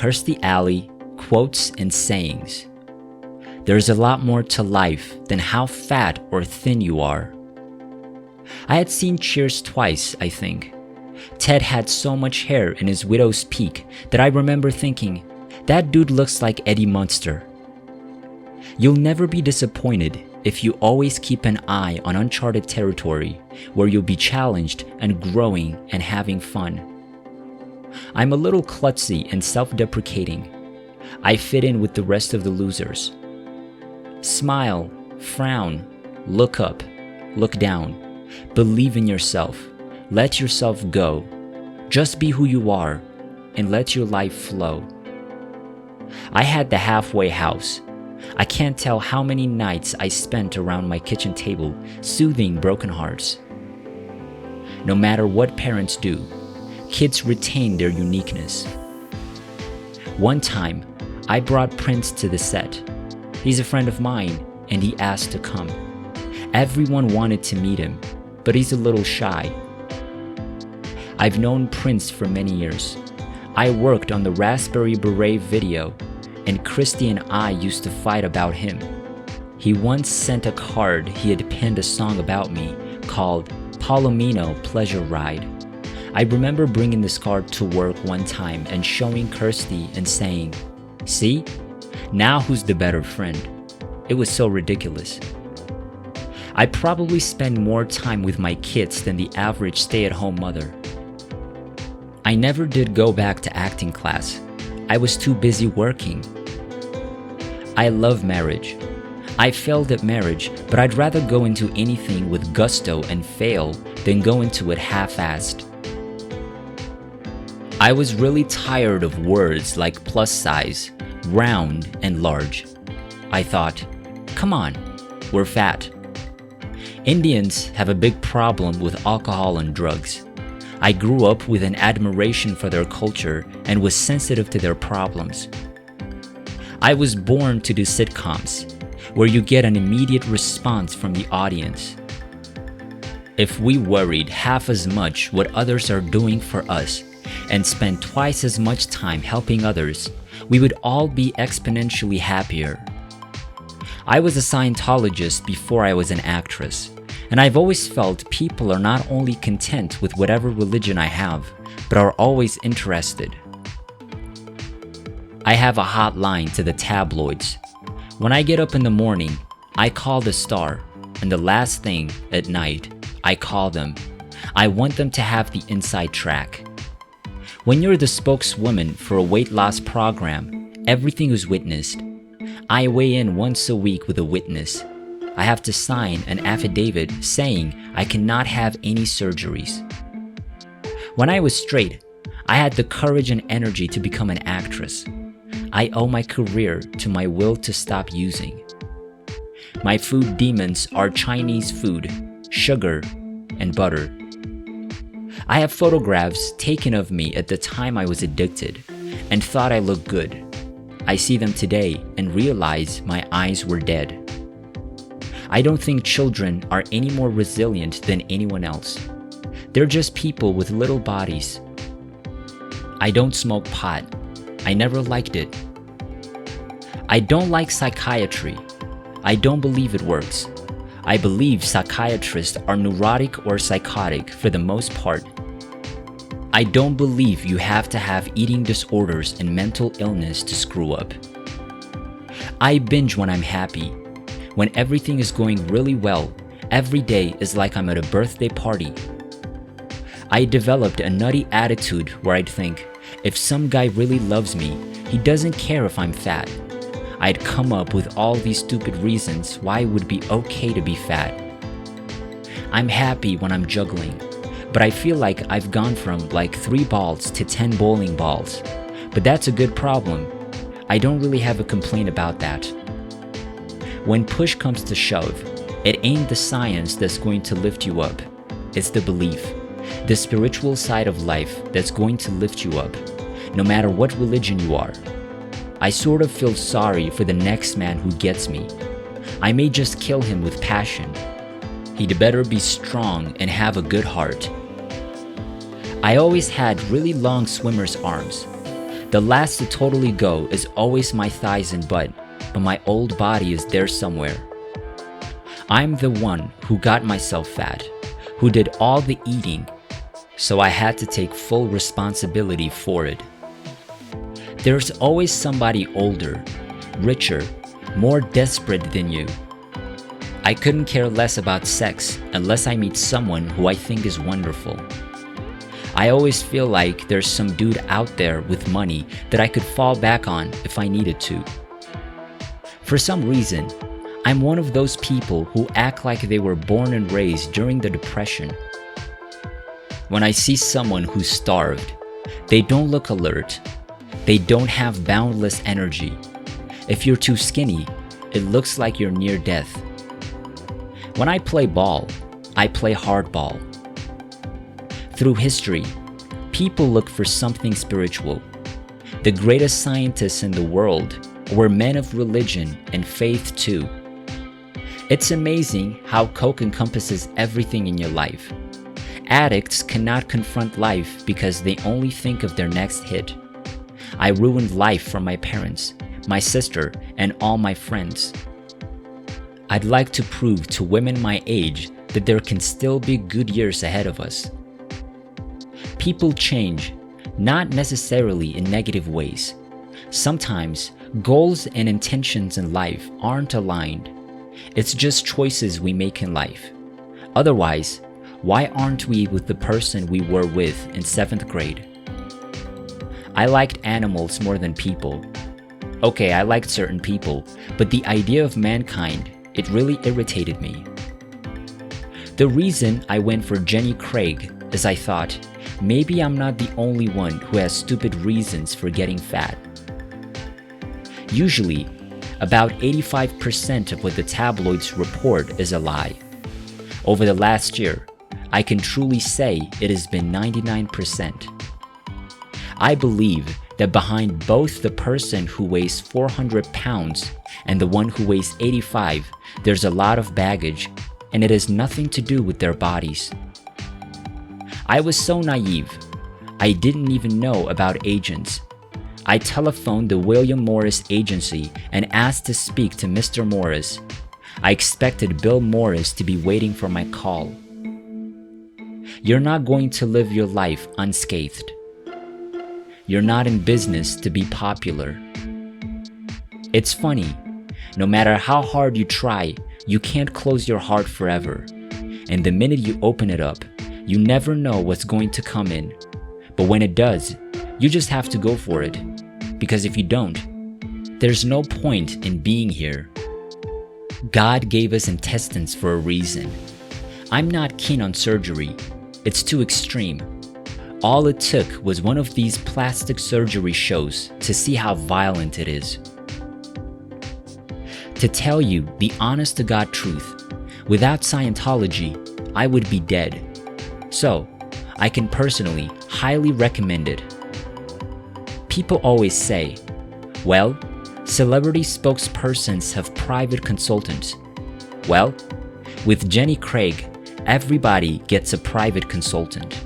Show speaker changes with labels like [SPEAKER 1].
[SPEAKER 1] Kirstie Alley, Quotes and Sayings. There's a lot more to life than how fat or thin you are. I had seen Cheers twice, I think. Ted had so much hair in his widow's peak that I remember thinking, that dude looks like Eddie Munster. You'll never be disappointed if you always keep an eye on uncharted territory where you'll be challenged and growing and having fun. I'm a little klutzy and self-deprecating. I fit in with the rest of the losers. Smile, frown, look up, look down, believe in yourself, let yourself go, just be who you are, and let your life flow. I had the halfway house. I can't tell how many nights I spent around my kitchen table soothing broken hearts. No matter what parents do, kids retain their uniqueness. One time, I brought Prince to the set. He's a friend of mine, and he asked to come. Everyone wanted to meet him, but he's a little shy. I've known Prince for many years. I worked on the Raspberry Beret video, and Kirstie and I used to fight about him. He once sent a card he had penned a song about me called Palomino Pleasure Ride. I remember bringing this card to work one time and showing Kirstie and saying, "See? Now who's the better friend?" It was so ridiculous. I probably spend more time with my kids than the average stay-at-home mother. I never did go back to acting class. I was too busy working. I love marriage. I failed at marriage, but I'd rather go into anything with gusto and fail than go into it half-assed. I was really tired of words like plus size, round, and large. I thought, come on, we're fat. Indians have a big problem with alcohol and drugs. I grew up with an admiration for their culture and was sensitive to their problems. I was born to do sitcoms, where you get an immediate response from the audience. If we worried half as much what others are doing for us and spent twice as much time helping others, we would all be exponentially happier. I was a Scientologist before I was an actress, and I've always felt people are not only content with whatever religion I have, but are always interested. I have a hotline to the tabloids. When I get up in the morning, I call the Star, and the last thing at night, I call them. I want them to have the inside track. When you're the spokeswoman for a weight loss program, everything is witnessed. I weigh in once a week with a witness. I have to sign an affidavit saying I cannot have any surgeries. When I was straight, I had the courage and energy to become an actress. I owe my career to my will to stop using. My food demons are Chinese food, sugar, and butter. I have photographs taken of me at the time I was addicted and thought I looked good. I see them today and realize my eyes were dead. I don't think children are any more resilient than anyone else. They're just people with little bodies. I don't smoke pot. I never liked it. I don't like psychiatry. I don't believe it works. I believe psychiatrists are neurotic or psychotic for the most part. I don't believe you have to have eating disorders and mental illness to screw up. I binge when I'm happy. When everything is going really well, every day is like I'm at a birthday party. I developed a nutty attitude where I'd think, if some guy really loves me, he doesn't care if I'm fat. I'd come up with all these stupid reasons why it would be okay to be fat. I'm happy when I'm juggling, but I feel like I've gone from like 3 balls to 10 bowling balls. But that's a good problem. I don't really have a complaint about that. When push comes to shove, it ain't the science that's going to lift you up. It's the belief, the spiritual side of life that's going to lift you up, no matter what religion you are. I sort of feel sorry for the next man who gets me. I may just kill him with passion. He'd better be strong and have a good heart. I always had really long swimmer's arms. The last to totally go is always my thighs and butt, but my old body is there somewhere. I'm the one who got myself fat, who did all the eating, so I had to take full responsibility for it. There's always somebody older, richer, more desperate than you. I couldn't care less about sex unless I meet someone who I think is wonderful. I always feel like there's some dude out there with money that I could fall back on if I needed to. For some reason, I'm one of those people who act like they were born and raised during the Depression. When I see someone who's starved, they don't look alert. They don't have boundless energy. If you're too skinny, it looks like you're near death. When I play ball, I play hardball. Through history, people look for something spiritual. The greatest scientists in the world were men of religion and faith too. It's amazing how Coke encompasses everything in your life. Addicts cannot confront life because they only think of their next hit. I ruined life for my parents, my sister, and all my friends. I'd like to prove to women my age that there can still be good years ahead of us. People change, not necessarily in negative ways. Sometimes, goals and intentions in life aren't aligned. It's just choices we make in life. Otherwise, why aren't we with the person we were with in 7th grade? I liked animals more than people. Okay, I liked certain people, but the idea of mankind, it really irritated me. The reason I went for Jenny Craig is I thought, maybe I'm not the only one who has stupid reasons for getting fat. Usually, about 85% of what the tabloids report is a lie. Over the last year, I can truly say it has been 99%. I believe that behind both the person who weighs 400 pounds and the one who weighs 85, there's a lot of baggage, and it has nothing to do with their bodies. I was so naive. I didn't even know about agents. I telephoned the William Morris agency and asked to speak to Mr. Morris. I expected Bill Morris to be waiting for my call. You're not going to live your life unscathed. You're not in business to be popular. It's funny, no matter how hard you try, you can't close your heart forever. And the minute you open it up, you never know what's going to come in. But when it does, you just have to go for it. Because if you don't, there's no point in being here. God gave us intestines for a reason. I'm not keen on surgery. It's too extreme. All it took was one of these plastic surgery shows to see how violent it is. To tell you the honest-to-God truth, without Scientology, I would be dead. So, I can personally highly recommend it. People always say, well, celebrity spokespersons have private consultants. Well, with Jenny Craig, everybody gets a private consultant.